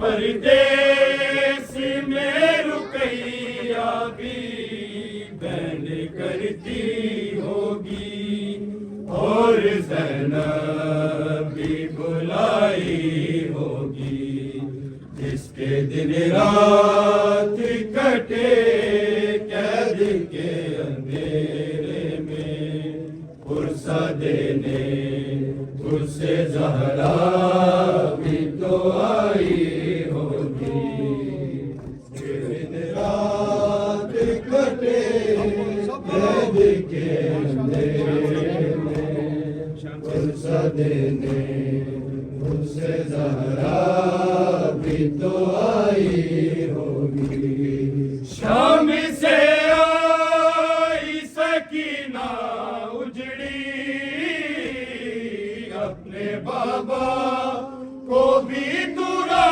پردیس میں رقیہ بھی بین کرتی ہوگی اور زینب بھی بلائی ہوگی، جس کے دن رات کٹے قید کے اندھیرے میں، پرسہ دینے اس سے زہرا بھی تو آئی ہوگی، دن رات کٹے قید کے اندھیرے میں، پرسہ دینے اس سے زہرا بھی تو آئی ہوگی۔ شام سے آئی سکینہ اجڑی، اپنے بابا کو بھی دورا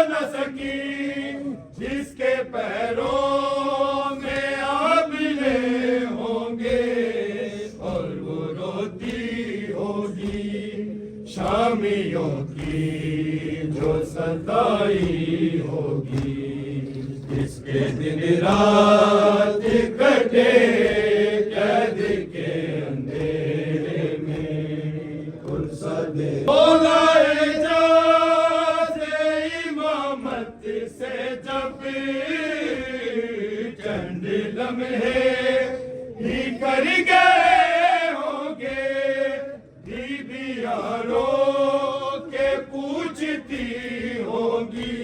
نہ سکی، جس کے پیروں میں آبلے ہوں گے اور وہ روتی ہوگی، شامیوں کی جو ستائی ہوگی، جس کے دن رات کٹے قید کے اندھیرے میں، پرسہ دے مولا اعجاز امامت سے جب چند لمحے ہی کر گئے ہوں گے، بیویاں رو کے پوچھتی ہوگی،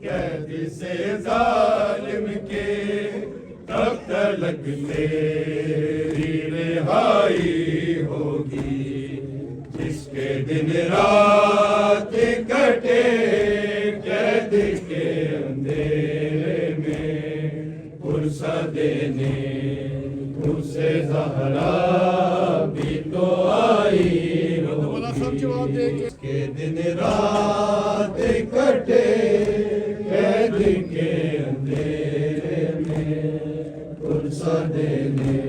قید سے ظالم کے کب تلک تیری رہائی ہوگی، جس کے دن رات کٹے قید کے اندھیرے میں، پرسہ دینے اسے زہرا بھی تو آئی ہوگی، جس کے دن رات کٹے قید کے اندھیرے میں، پرسہ دینے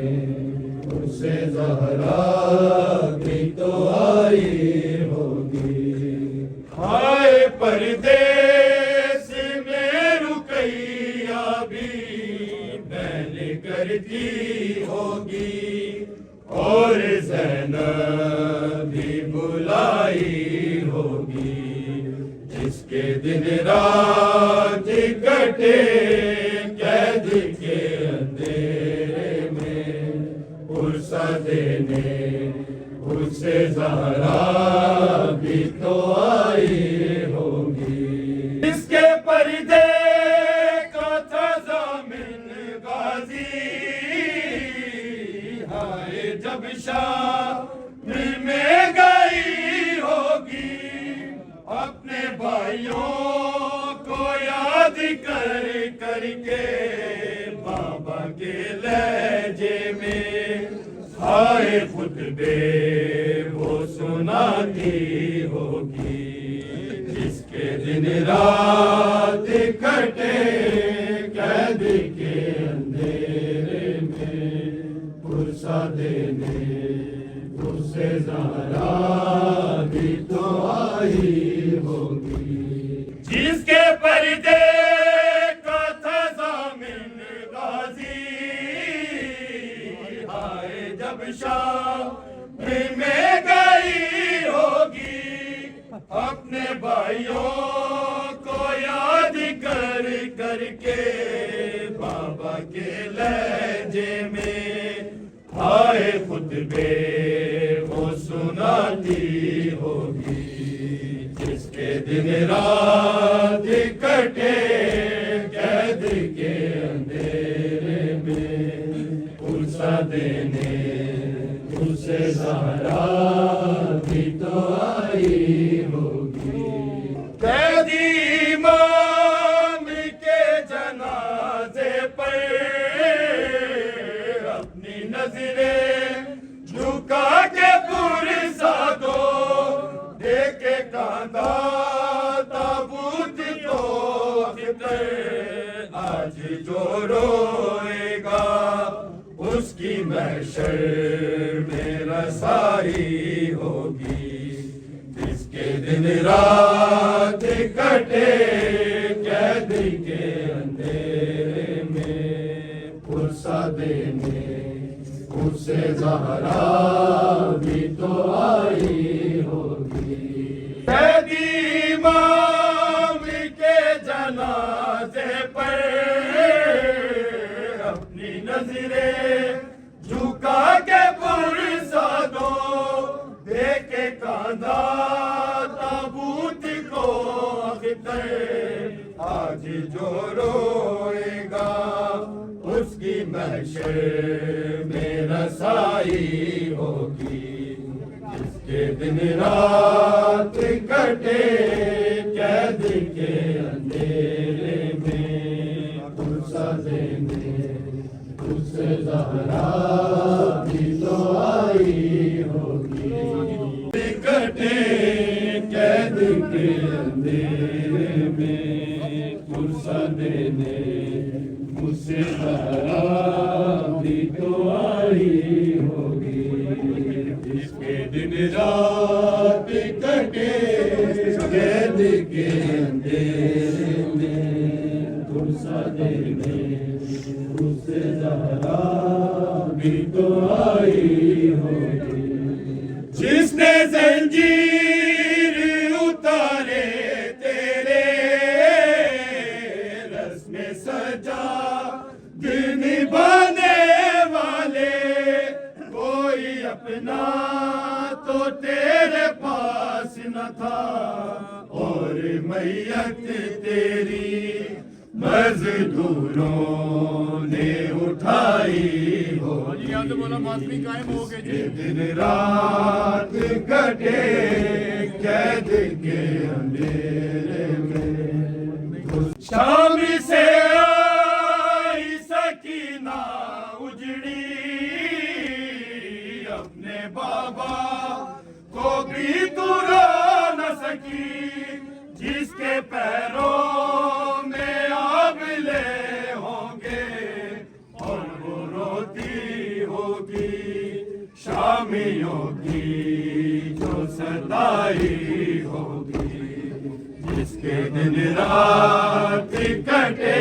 اسے زہرا بھی تو آئی ہوگی۔ ہائے پردیس میں رقیہ بھی بین کرتی ہوگی اور زینب بھی بلائی ہوگی، جس کے دن رات کٹے قید کے اندھیرے میں، پرسہ دینے اسے زہرا بھی تو آئی ہوگی، جس کے پردے کا تھا ضامن غازی، ہائے جب شامل میں گئی ہوگی، اپنے بھائیوں کو یاد کر کر کے بابا کے لہجے میں، ہائے خطبے وہ سناتی ہوگی، جس کے دن رات کٹے قید کے اندھیرے میں، پرسہ دینے اسے زہرا بھی تو آئی ہوگی، جس کے پردے کا تھا ضامن غازی، ہائے جب شام میں گئی ہوگی، اپنے بھائیوں کو یاد کر کر کے بابا کے لہجے میں، ہائے خطبے وہ سناتی ہوگی، جس کے دن رات کٹے قید کے اندھیرے میں، پرسہ دینے اسے زہرا بھی تو آئی ہوگی، قیدی امام کے جنازے پر اپنی نظریں جھکا کے پرسہ دو، دیکھے کاندھا تابوت تو اختر، آج جو روئے گا اس کی محشر میں رسائی ہوگی، جس کے دن رات کٹے سے زہرا بھی تو آئی ہوگی، قیدی امام کے جنازے پر اپنی نظریں جھکا کے پرسادوں دیکھے کاندھا تابوت کو اختر، آج جو روئے گا اس کی محشر میں رسائی ہوگی، جس کے دن رات کٹے قید کے اندھیرے میں پرسا دینے اس سے زہرا بھی تو آئی ہوگی، کٹے قید کے اندھیرے میں پرسا دینے اس سے زہرا بھی تو آئی ہوگی، اس کے دن رات کٹے قید کے اندھیرے میں پرسا دینے اس سے زہرا بھی تو آئی ہوگی، جس نے زنجیر اتارے تیرے رسم سجا دل نبھانے والے، کوئی اپنا تو تیرے پاس نہ تھا، اور میت تیری مزدوروں نے اٹھائی ہوگی، دن رات کٹے قید کے اندھیرے میں، شام سے آئی سکینہ اجڑی، اپنے بابا کو بھی تو رو نہ سکی، جس کے پیروں میں آبلے ہوں گے اور وہ روتی ہوگی، شامیوں کی جو ستائی ہوگی، جس کے دن رات کٹے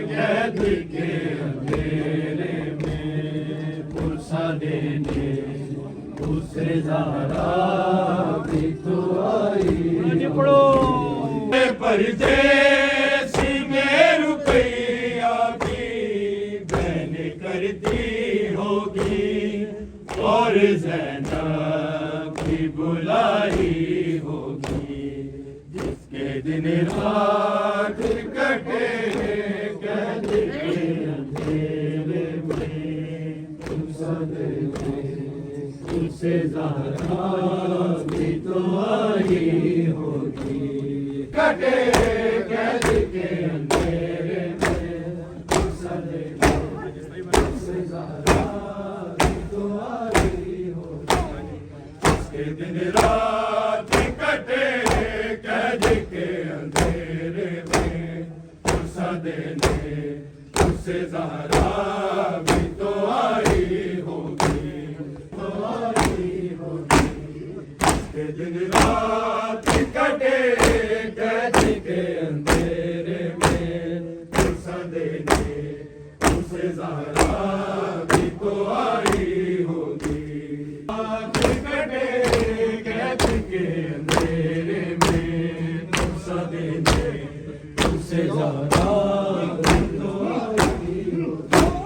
قید کے اندھیرے میں پرسا دینے اس سے زہرا بھی تو آئی ہوگی، پر جیسی میں رقیہ بھی بہن کرتی ہوگی، اور زینب بھی بلائی ہوگی، جس کے دن رات کٹے قید کے اندھیرے میں پرسا دینے اس سے زہرا بھی تو آئی ہوگی، کٹے قید کے اندھیرے میں پرسا دینے اس سے زہرا بھی تو آئی ہوگی، اس کے دن رات کٹے قید کے اندھیرے میں پرسا دینے اس سے زہرا بھی تو آئی ہوگی، تو آئی ہوگی، اس کے دن رات کٹے قید کے اندھیرے میں پرسا دینے اس سے زہرا بھی تو آئی ہوگی، رات کٹے قید کے اندھیرے میں پرسا دینے اس سے زہرا بھی تو آئی ہوگی،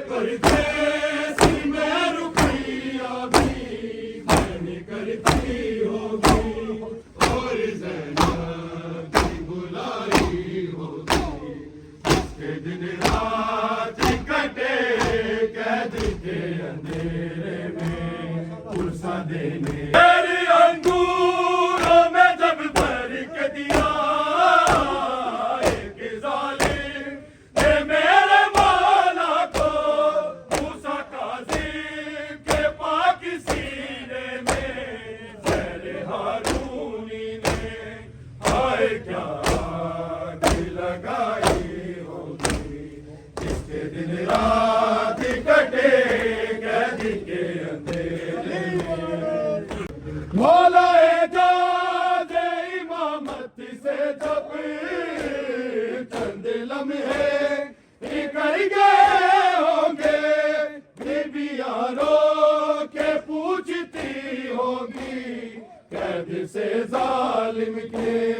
پردیسی میں رقیہ بھی بہن کرتی ہوگی، اور زینب بھی بلائی ہوگی، اس کے دن رات کٹے قید کے اندھیرے میں پرسا دینے، تیری انگوروں میں جب بھر کے دیا ایک ظالم نے میرے مولا کو، موسیٰ کاظم کے پاک سینے میں زہر ہارونی نے ہائے کیا آگ لگائی ہوگی، اس کے دن رات کٹے قید کے اندھیرے میں، مولا اعجاز امامت سے جب چند لمحے نکل گئے ہوں گے، قید سے ظالم کے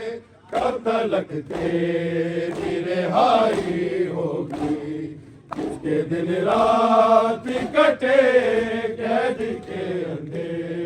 کب تلک تیری رہائی ہوگی، جس کے دن رات کٹے قید کے اندھیرے